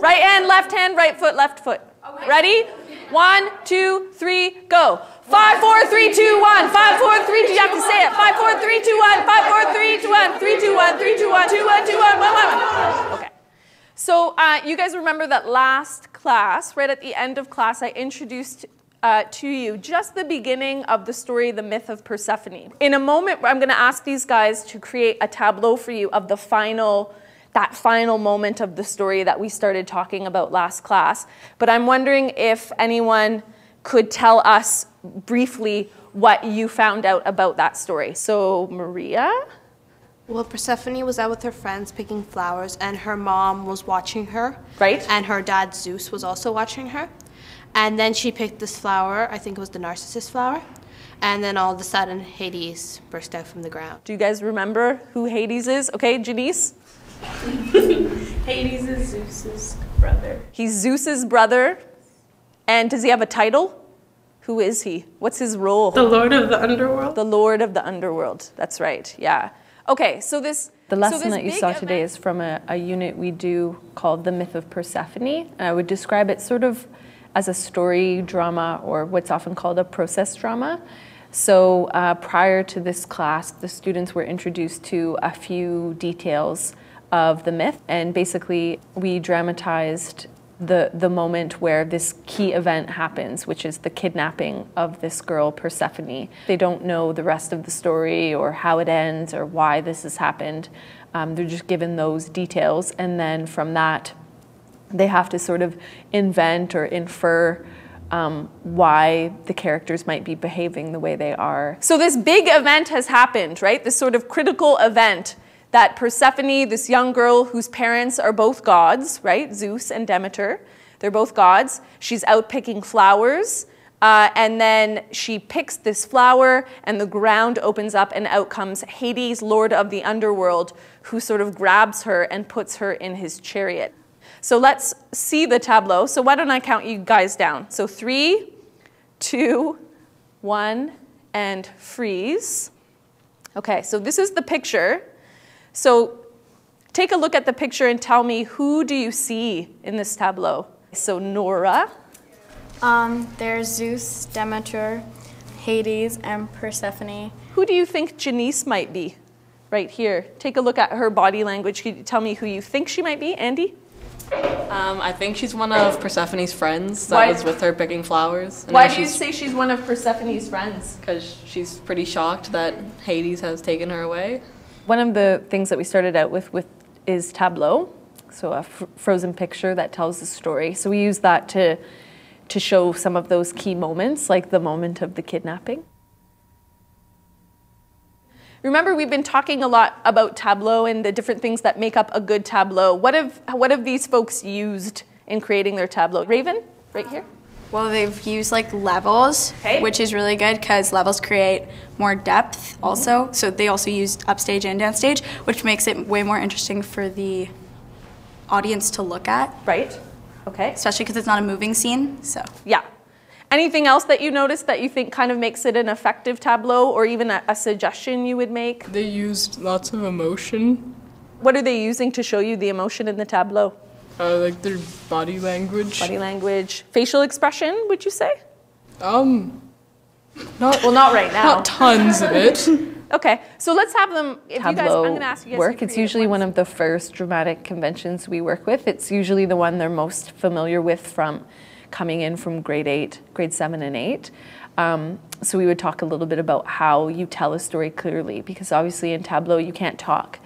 Right hand, right foot, left foot. Okay. Ready? 1, 2, 3, go. 5, 4, 3, 2, 1. 5, 4, 3, 2. You have to say it. 5, 4, 3, 2, 1. 5, 4, 3, 2, 1. 3, 2, 1. 3, 2, 1. 2, 1, 2, 1, 1, 1. Okay. So you guys remember that last class, right at the end of class, I introduced to you just the beginning of the story, the myth of Persephone. In a moment, I'm going to ask these guys to create a tableau for you of that final moment of the story that we started talking about last class. But I'm wondering if anyone could tell us briefly what you found out about that story. So, Maria? Well, Persephone was out with her friends picking flowers, and her mom was watching her. Right. And her dad, Zeus, was also watching her. And then she picked this flower, I think it was the narcissus flower, and then all of a sudden, Hades burst out from the ground. Do you guys remember who Hades is? Okay, Janice? Hades is Zeus's brother. He's Zeus's brother. And does he have a title? Who is he? What's his role? The Lord of the Underworld. The Lord of the Underworld. That's right, yeah. Okay, so the lesson that you saw today is from a unit we do called The Myth of Persephone. And I would describe it sort of as a story drama, or what's often called a process drama. So prior to this class, the students were introduced to a few details of the myth, and basically we dramatized the moment where this key event happens, which is the kidnapping of this girl, Persephone. They don't know the rest of the story or how it ends or why this has happened. They're just given those details, and then from that, they have to sort of invent or infer why the characters might be behaving the way they are. So this big event has happened, right? This sort of critical event that Persephone, this young girl whose parents are both gods, right? Zeus and Demeter, they're both gods. She's out picking flowers, and then she picks this flower, and the ground opens up, and out comes Hades, Lord of the Underworld, who sort of grabs her and puts her in his chariot. So let's see the tableau. So why don't I count you guys down? So 3, 2, 1, and freeze. Okay, so this is the picture. So take a look at the picture and tell me, who do you see in this tableau? So Nora. There's Zeus, Demeter, Hades, and Persephone. Who do you think Janice might be? Right here. Take a look at her body language. Can you tell me who you think she might be? Andy? I think she's one of Persephone's friends that was with her picking flowers. Why do you say she's one of Persephone's friends? Because she's pretty shocked that Hades has taken her away. One of the things that we started out with is Tableau, so a frozen picture that tells the story. So we use that to show some of those key moments, like the moment of the kidnapping. Remember, we've been talking a lot about Tableau and the different things that make up a good Tableau. What have these folks used in creating their Tableau? Raven, right here. Well, they've used like levels, which is really good because levels create more depth also. So they also use upstage and downstage, which makes it way more interesting for the audience to look at. Right, okay. Especially because it's not a moving scene, so. Yeah. Anything else that you noticed that you think kind of makes it an effective Tableau, or even a suggestion you would make? They used lots of emotion. What are they using to show you the emotion in the Tableau? Like their body language. Body language. Facial expression, would you say? Not right now. Not tons of it. Okay, so let's have them, if Tableau you guys, I'm going to ask you guys work. It's usually one of the first dramatic conventions we work with. It's usually the one they're most familiar with from coming in from grade 7 and 8. So we would talk a little bit about how you tell a story clearly, because obviously in Tableau you can't talk.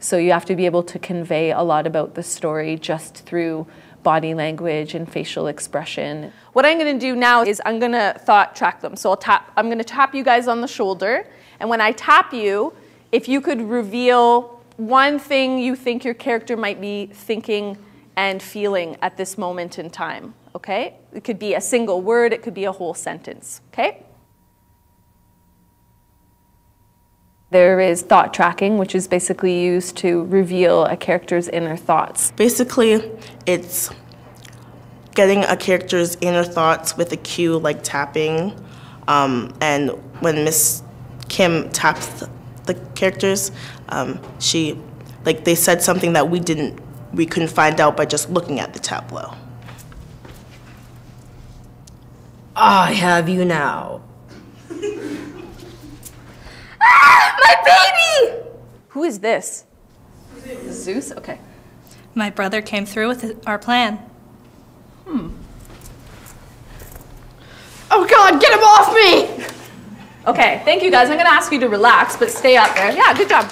So you have to be able to convey a lot about the story just through body language and facial expression. What I'm going to do now is I'm going to thought track them. So I'm going to tap you guys on the shoulder, and when I tap you, if you could reveal one thing you think your character might be thinking and feeling at this moment in time, okay? It could be a single word, it could be a whole sentence, okay? There is thought tracking, which is basically used to reveal a character's inner thoughts. Basically, it's getting a character's inner thoughts with a cue like tapping. And when Miss Kim taps the characters, they said something that we didn't we couldn't find out by just looking at the tableau. I have you now. My baby! Who is this? Zeus? Okay. My brother came through with our plan. Oh God, get him off me! Okay, thank you guys. I'm gonna ask you to relax, but stay up there. Yeah, good job.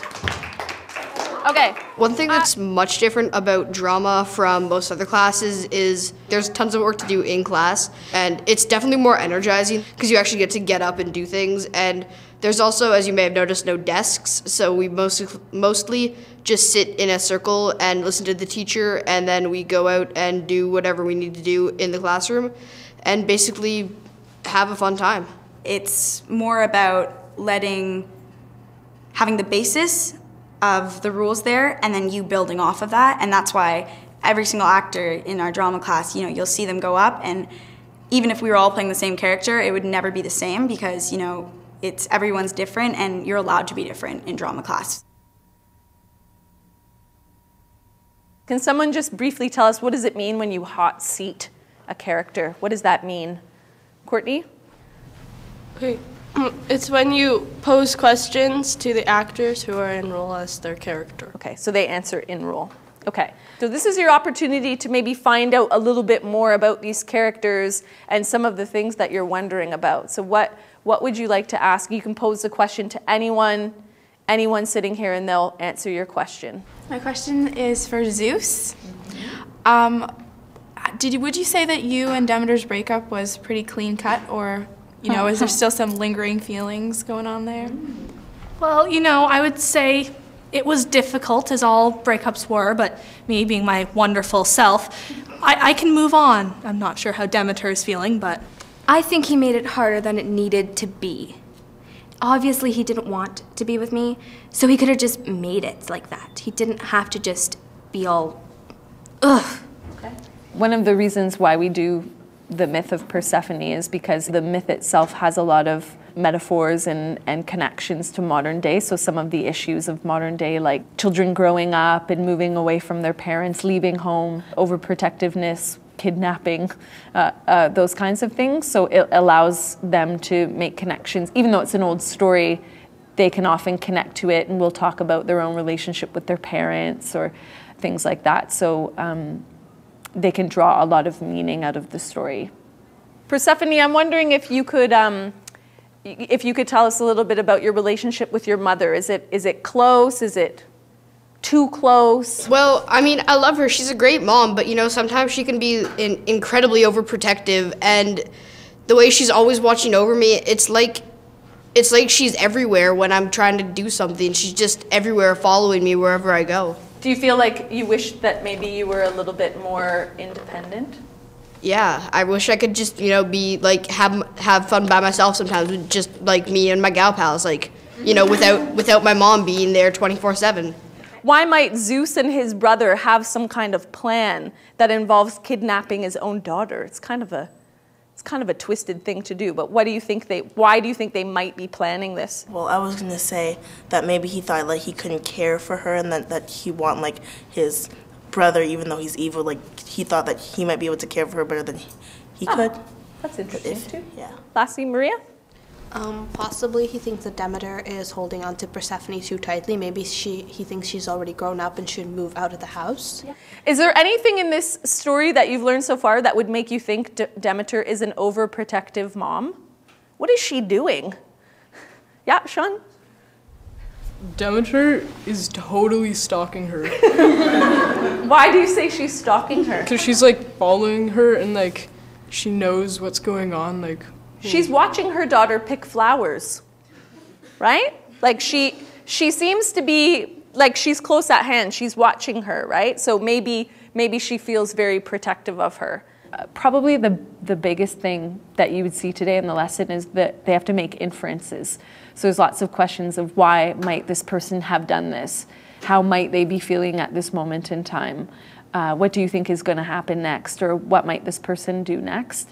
Okay. One thing that's much different about drama from most other classes is there's tons of work to do in class, and it's definitely more energizing because you actually get to get up and do things. And there's also, as you may have noticed, no desks, so we mostly just sit in a circle and listen to the teacher, and then we go out and do whatever we need to do in the classroom and basically have a fun time. It's more about having the basis of the rules there and then you building off of that, and that's why every single actor in our drama class, you'll see them go up, and even if we were all playing the same character, it would never be the same because, everyone's different and you're allowed to be different in drama class. Can someone just briefly tell us what does it mean when you hot seat a character? What does that mean? Courtney? Okay. It's when you pose questions to the actors who are in role as their character. Okay, so they answer in role. Okay, so this is your opportunity to maybe find out a little bit more about these characters and some of the things that you're wondering about. So what would you like to ask? You can pose the question to anyone sitting here, and they'll answer your question. My question is for Zeus. Would you say that you and Demeter's breakup was pretty clean cut, or is there still some lingering feelings going on there? Well, I would say it was difficult, as all breakups were, but me being my wonderful self, I can move on. I'm not sure how Demeter is feeling, but... I think he made it harder than it needed to be. Obviously, he didn't want to be with me, so he could have just made it like that. He didn't have to just be all, ugh. Okay. One of the reasons why we do the myth of Persephone is because the myth itself has a lot of metaphors and connections to modern day. So some of the issues of modern day, like children growing up and moving away from their parents, leaving home, overprotectiveness, kidnapping, those kinds of things. So it allows them to make connections. Even though it's an old story, they can often connect to it, and we'll talk about their own relationship with their parents or things like that. So they can draw a lot of meaning out of the story. Persephone, I'm wondering if you could tell us a little bit about your relationship with your mother. Is it close? Is it too close? Well, I love her. She's a great mom, but sometimes she can be incredibly overprotective, and the way she's always watching over me, it's like she's everywhere when I'm trying to do something. She's just everywhere, following me wherever I go. Do you feel like you wish that maybe you were a little bit more independent? Yeah, I wish I could just, be like have fun by myself sometimes with just like me and my gal pals, without my mom being there 24/7. Why might Zeus and his brother have some kind of plan that involves kidnapping his own daughter? It's kind of a twisted thing to do, but why do you think they might be planning this? Well, I was going to say that maybe he thought like he couldn't care for her, and that he want like his brother, even though he's evil, like he thought that he might be able to care for her better than he could. That's interesting too. Yeah. Lastly, Maria? Possibly he thinks that Demeter is holding on to Persephone too tightly. Maybe he thinks she's already grown up and should move out of the house. Yeah. Is there anything in this story that you've learned so far that would make you think Demeter is an overprotective mom? What is she doing? Yeah, Sean? Demeter is totally stalking her. Why do you say she's stalking her? Because she's like following her, and like she knows what's going on. Like she's watching her daughter pick flowers, right? Like she seems to be like she's close at hand. She's watching her, right? So maybe she feels very protective of her. Probably the biggest thing that you would see today in the lesson is that they have to make inferences. So there's lots of questions of why might this person have done this? How might they be feeling at this moment in time? What do you think is going to happen next? Or what might this person do next?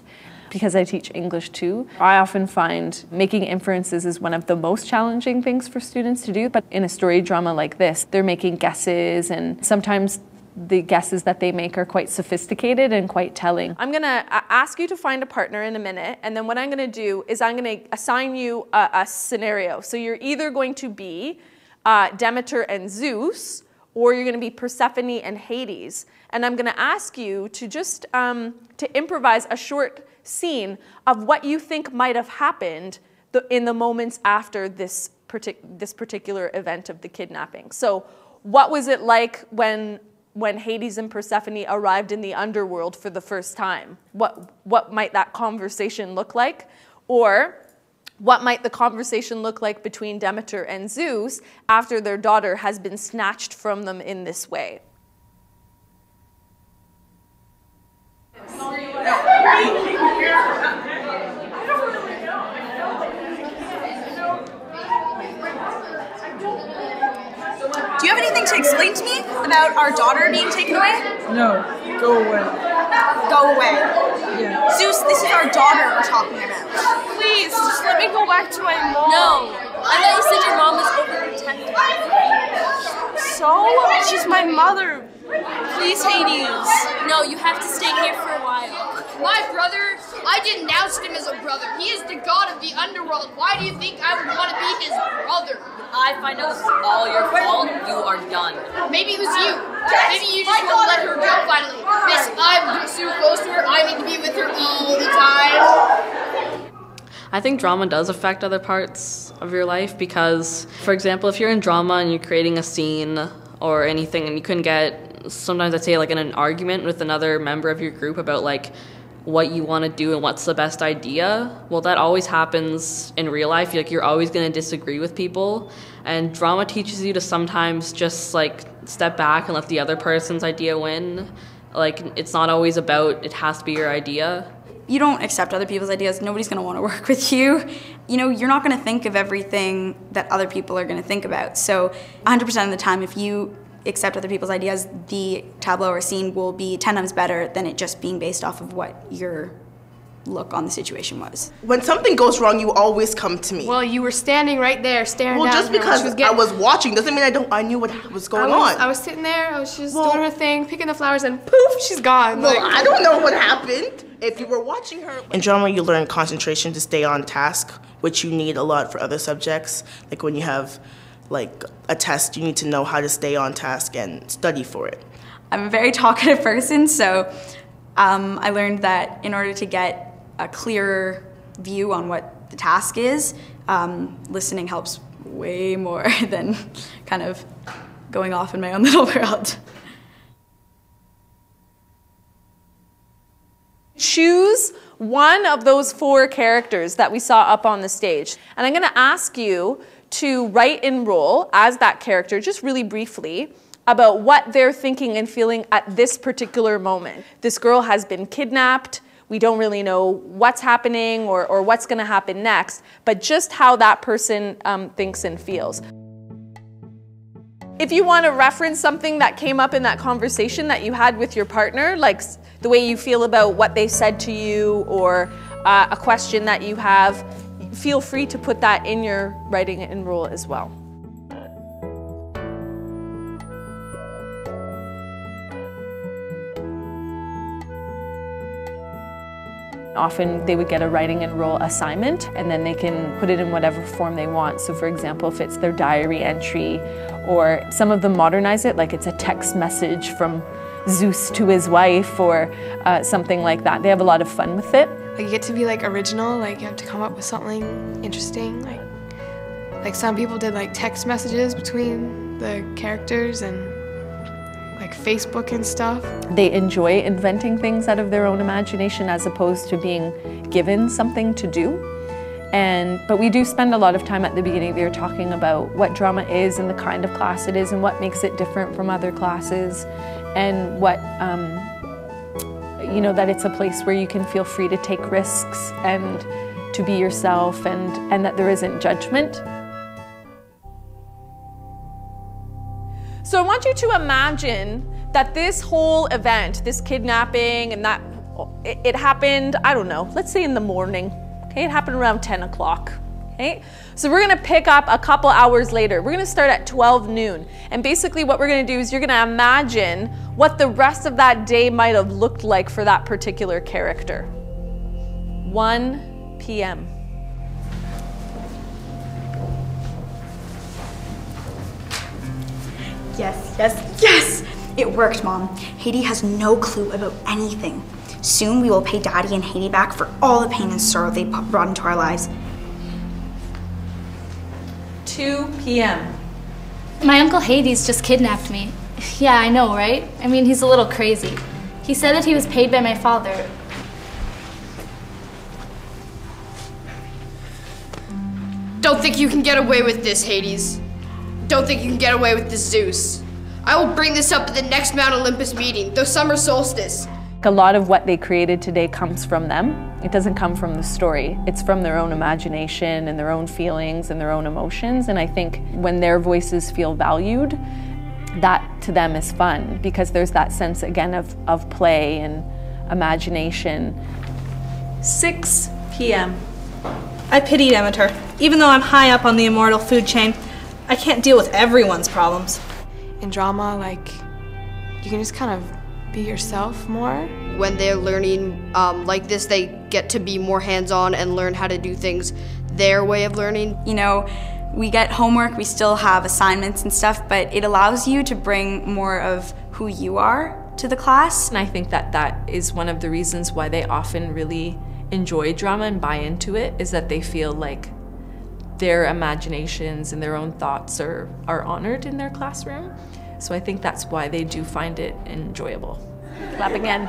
Because I teach English too, I often find making inferences is one of the most challenging things for students to do. But in a story drama like this, they're making guesses, and sometimes the guesses that they make are quite sophisticated and quite telling. I'm gonna ask you to find a partner in a minute, and then what I'm gonna do is I'm gonna assign you a scenario. So you're either going to be Demeter and Zeus, or you're gonna be Persephone and Hades. And I'm gonna ask you to just to improvise a short scene of what you think might have happened in the moments after this particular event of the kidnapping. So what was it like when Hades and Persephone arrived in the underworld for the first time? What might that conversation look like? Or what might the conversation look like between Demeter and Zeus after their daughter has been snatched from them in this way? Do you have anything to explain to me about our daughter being taken away? No, go away. Go away. Yeah. Zeus, this is our daughter we're talking about. Please, just let me go back to my mom. No, I thought you said your mom was overprotective. So? She's my mother. Please, Hades. No, you have to stay here for a while. My brother, I denounced him as a brother. He is the god of the underworld. Why do you think I would want to be his brother? I find out this is all your fault. You are done. Maybe it was you. Maybe you just want to let her go finally. Miss, I'm so close to her. I need to be with her all the time. I think drama does affect other parts of your life because, for example, if you're in drama and you're creating a scene or anything and you couldn't get, sometimes I'd say like in an argument with another member of your group about like what you want to do and what's the best idea, well, that always happens in real life. Like you're always going to disagree with people, and drama teaches you to sometimes just like step back and let the other person's idea win. Like it's not always about it has to be your idea. You don't accept other people's ideas. Nobody's going to want to work with you. You know, you're not going to think of everything that other people are going to think about. So 100% of the time, if you accept other people's ideas, the tableau or scene will be 10 times better than it just being based off of what your look on the situation was. When something goes wrong, you always come to me. Well, you were standing right there, staring down. Well, just because I was watching doesn't mean I knew what was going on. I was sitting there, I was just doing her thing, picking the flowers, and poof, she's gone. Well, I don't know what happened. If you were watching her. In drama, you learn concentration to stay on task, which you need a lot for other subjects. Like when you have like a test, you need to know how to stay on task and study for it. I'm a very talkative person, so I learned that in order to get a clearer view on what the task is, listening helps way more than kind of going off in my own little world. Choose one of those 4 characters that we saw up on the stage, and I'm going to ask you to write in role as that character, just really briefly, about what they're thinking and feeling at this particular moment. This girl has been kidnapped. We don't really know what's happening or what's going to happen next, but just how that person thinks and feels. If you want to reference something that came up in that conversation that you had with your partner, like the way you feel about what they said to you or a question that you have, feel free to put that in your writing and role as well. Often they would get a writing and role assignment, and then they can put it in whatever form they want. So for example, if it's their diary entry, or some of them modernize it, like it's a text message from Zeus to his wife, or something like that. They have a lot of fun with it. Like you get to be like original, like you have to come up with something interesting. Like some people did like text messages between the characters and like Facebook and stuff. They enjoy inventing things out of their own imagination as opposed to being given something to do. But we do spend a lot of time at the beginning of the year talking about what drama is and the kind of class it is and what makes it different from other classes, and what, you know, that it's a place where you can feel free to take risks and to be yourself, and that there isn't judgment. So I want you to imagine that this whole event, this kidnapping, and that it happened, I don't know, let's say in the morning. Okay, it happened around 10 o'clock. Okay? So we're gonna pick up a couple hours later. We're gonna start at 12 noon. And basically what we're gonna do is you're gonna imagine what the rest of that day might have looked like for that particular character. 1 p.m. Yes, yes, yes! It worked, Mom. Haiti has no clue about anything. Soon we will pay Daddy and Haiti back for all the pain and sorrow they brought into our lives. 2 p.m. My Uncle Hades just kidnapped me. Yeah, I know, right? I mean, he's a little crazy. He said that he was paid by my father. Don't think you can get away with this, Hades. Don't think you can get away with this, Zeus. I will bring this up at the next Mount Olympus meeting, the summer solstice. A lot of what they created today comes from them. It doesn't come from the story. It's from their own imagination and their own feelings and their own emotions. And I think when their voices feel valued, that to them is fun because there's that sense again of play and imagination. 6 p.m. I pity Demeter. Even though I'm high up on the immortal food chain, I can't deal with everyone's problems. In drama, like, you can just kind of be yourself more. When they're learning like this, they get to be more hands-on and learn how to do things their way of learning. You know, we get homework, we still have assignments and stuff, but it allows you to bring more of who you are to the class. And I think that that is one of the reasons why they often really enjoy drama and buy into it, is that they feel like their imaginations and their own thoughts are honored in their classroom. So I think that's why they do find it enjoyable. Clap again.